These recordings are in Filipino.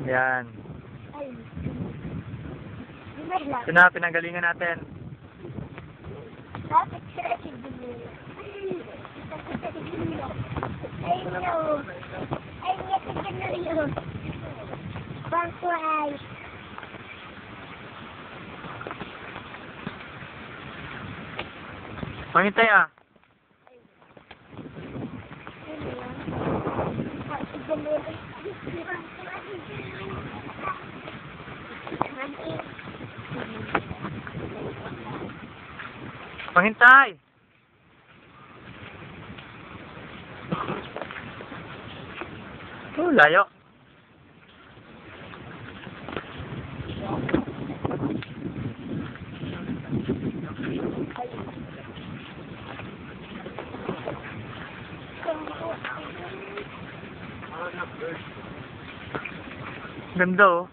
Yan. Ay. Ito na, pinanggalingan natin. Bakit siya si Dumilo? Ay, no. Ay, yes, si Dumilo. Bangkway. Pangintay ah. Si Dumilo. Pangintay! Oh, layo. Ganda oh.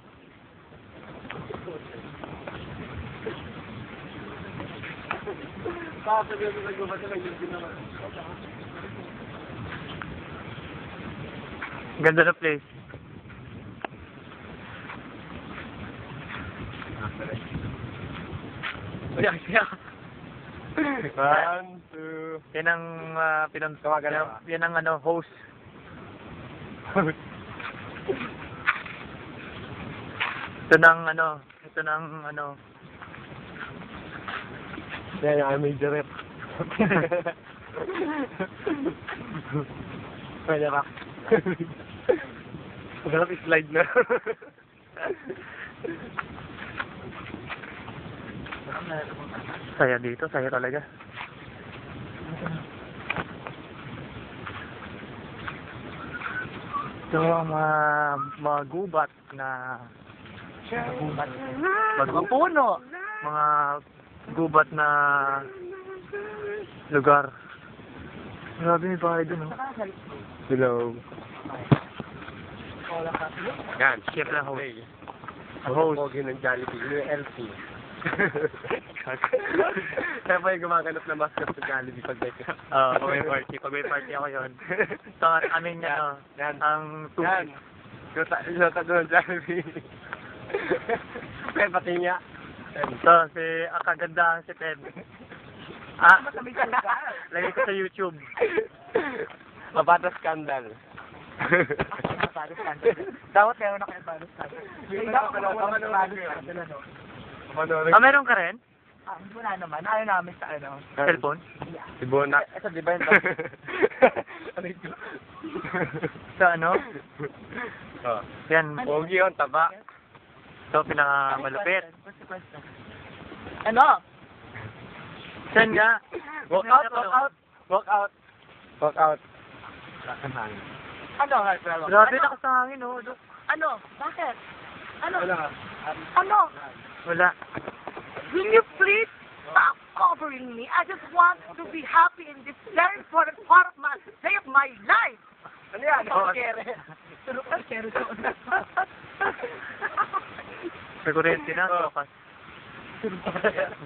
Ganda na place. One, two. Yan ang yan ang ano, host. Ito ng ano. Yan, yung major rep. Pwede ka. Maghanap i-slide na. Saya dito, saya talaga. Ito ang mga gubat na mga puno, mga gubat na lugar. Grabe, may bahay dun, oh. Hello. Yan, Chef na host. Ang host. Pogi ng Jollibee, yung LP. Kaya pa yung gumaganap na mascot sa Jollibee pag Pag may party ako yun. Ito ang aming, ang Yan. Lota doon, Jollibee. Pero pati niya. Ito, ang kagandahan si Ted. Lagay ko sa YouTube. Mabata scandal. Dapat meron na kayo para meron ka rin? Wala naman. Ayaw namin sa ano. Cellphone? Si Bona. Ito, di ba yun? Sa ano? Oh. Yan. Pogi yun, taba. Ito, pinakamalupit. What's the question? Ano? Saan nga? Walk out, walk out. Walk out. Walk out. Ano, Harpelo? Grabe na sa hangin, oh. Ano? Bakit? Ano? Wala. Ano? Wala. Will you please stop covering me? I just want to be happy in this very important part of my day of my life. Ano yan? Oh, kere. Tulog ka, kere. May kuryente na sa wakas.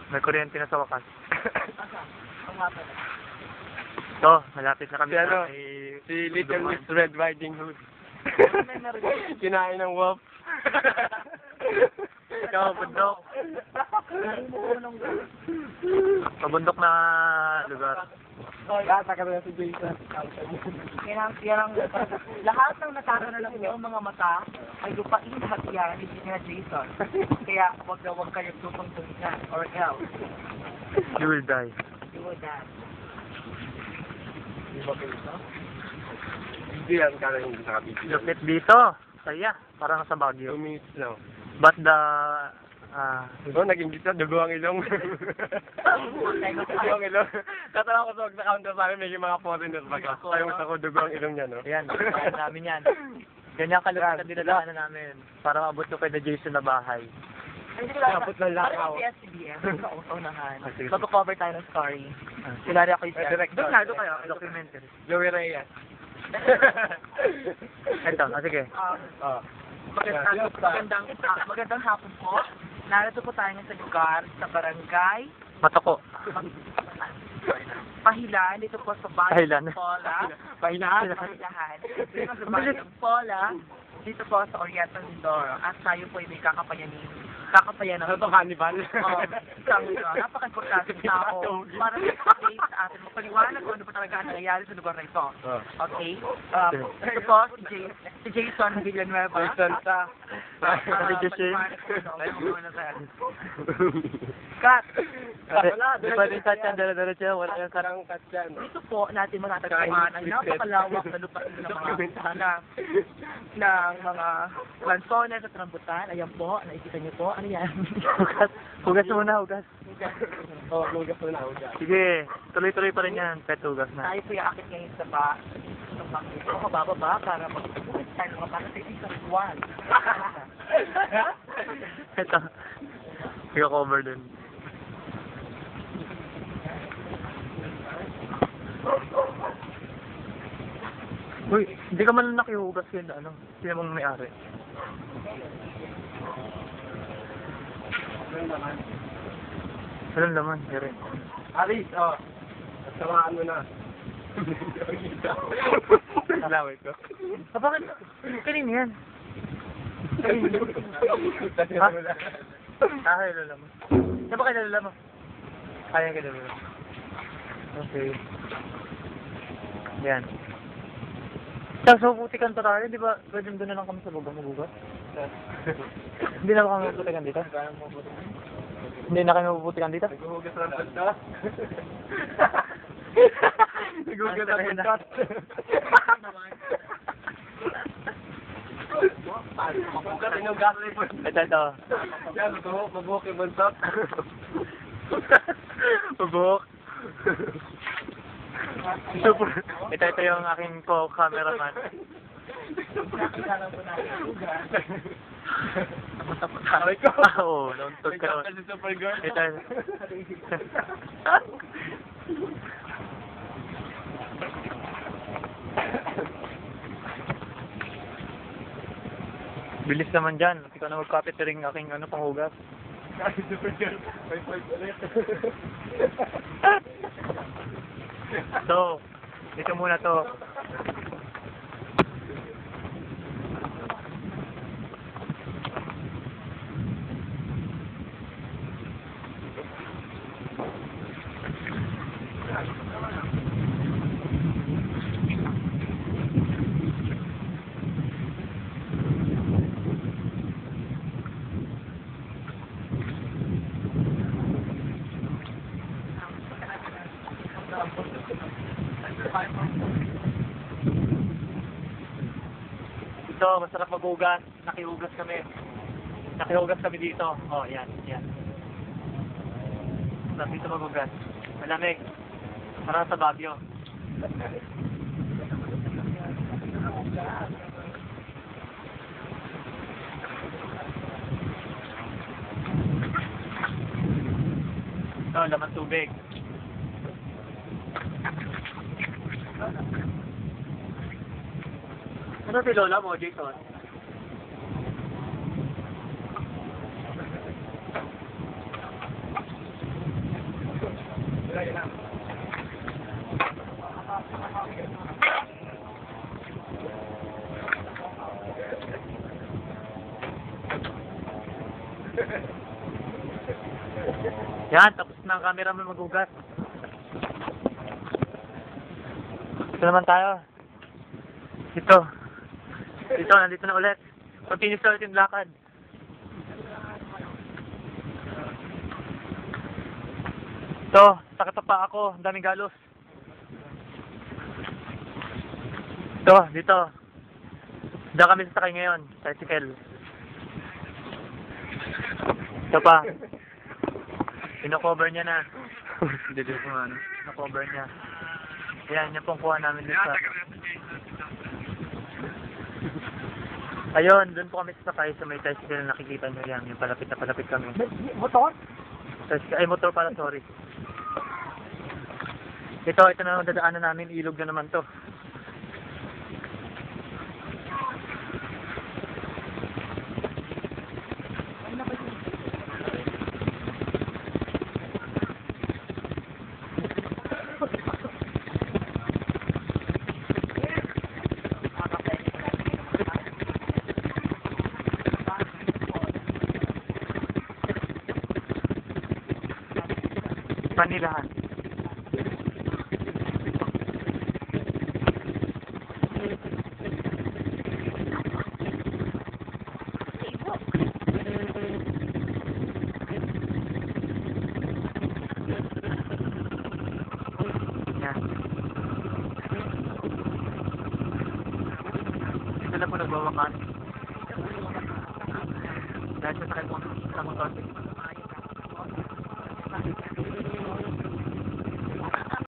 May kuryente na sa wakas. Ito, malapit na kami Si ano? sa Si Little Miss Red Riding Hood. Kinain ng wolf. Ikaw, bundok. Pabundok na lugar. Lata ka na si Jason. Lahat ng nakakaralang yung mga mata ay lupain lahat yan, hindi nga Jason. Kaya huwag kayong tutong-tungan or else. You will die. You will die. Hindi yan, kala hindi sa kabiti. Lupit dito. Saya. Parang sa 2 Baguio. minutes lang. But the... Naging bisa, dugo ang ilong. Dugo ang ilong. Tatawa ko sa counter sa amin, may mga foreigners baga. Tayo ko dugo ang ilong niya, no? Ayan, kaya namin yan. Ganyan kalupit ang dinadaanan namin. Para maabot ko kay na Jason na bahay. Kapot ng lakaw. Parang si SBM, sa unahan. Sige. Mag-cover tayo ng story. Ah. Kunwari ako yung Direct. Doon nga, doon kayo. Documentary. Joey Reyes. Ito, sige. Oh. Magandang hapon po. Narito po tayo sa lugar, sa barangay Matoko. Pahilan, dito po sa bayan Pahilan. ng Pola. Pahinaan. Pahilahan. Dito sa bayan ng Pola. dito po sa Oriental Mindoro at tayo po ay may kakapayanan. Ano to, Hannibal? Napaka-importante tao para sa atin magpaliwanag kung ano pa talaga ang nangyayari sa lugar na ito. Okay? Ito po, si Jason Villanueva. Jason sa... Cut! Di ba din cut yan, dala-dala siya, wala yung cut. Parang cut yan. Dito po natin matatagpuan ang napakalawak na lupa ng mga lansones at rambutan. Ayan po, nakikita niyo po. Ano yan? Hugas muna, hugas. Oo, lugas na hugas. Sige, tuloy-tuloy pa rin yan, kahit hugas na. Tayo po yakit ngayon sa pa. Ito kabababa para mag-uwi tayo mga para sa isang buwan. Ito, naka-cover dun. Uy, hindi ka man nakihugas yun, ano? Sino mong may-ari? Walang laman, Jerry. Aris, oh. Samaan mo na. Laway ko. Bakit? Kanina yan. Ha? Kaya lalaman. Saan ba kayo lalaman? Kaya kayo lalaman. Okay. Yan. So, putikan pa tayo, di ba? Pwede doon na lang kami sa buga magugas? Hindi na ba kami maputikan dito? Hindi na kami maputikan dito? Naghuhugas ng pagkat. Naghuhugas ng pagkat. Pagkat inugas rin po. Ito. Yan, mabuhok yung buntot. Mabuhok. Super. Ito yung aking co-cameraman. Aray ko. Oo, nauntog ka naman. Kasi super girl. Ito. Bilis naman dyan. Hindi ko na mag-copy ring aking panghugas. Kasi super girl. May point ulit. So, dito muna to. Ito, masarap maghugas. Nakihugas kami. Nakihugas kami dito. Oh, yan. Masarap dito maghugas. Malamig. Parang sa Baguio. Ito, laman tubig. Ano si Lola mo, Jason? Yan, tapos na ang camera mo maghugas. Ito naman tayo. Ito, nandito na ulit. Continuous ulit yung lakad. Ito, sakit pa ako. Ang daming galos. Ito, dito. Diyan kami sasakay ngayon. Tricycle. Ito pa. Pino-cover niya na. Hindi dito kung ano. Pino-cover niya. Yan, yung pong kuha namin dito sa... Ayun, doon po kami sasakay sa may tricycle na nakikita nyo yan. Yung palapit na palapit kami. Motor? Ay, motor pala, sorry. Ito na dadaanan namin. Ilog na naman to. Manilahan. Yan. Ito na po nagwawakan. Dahil sa sakit mo sa motor.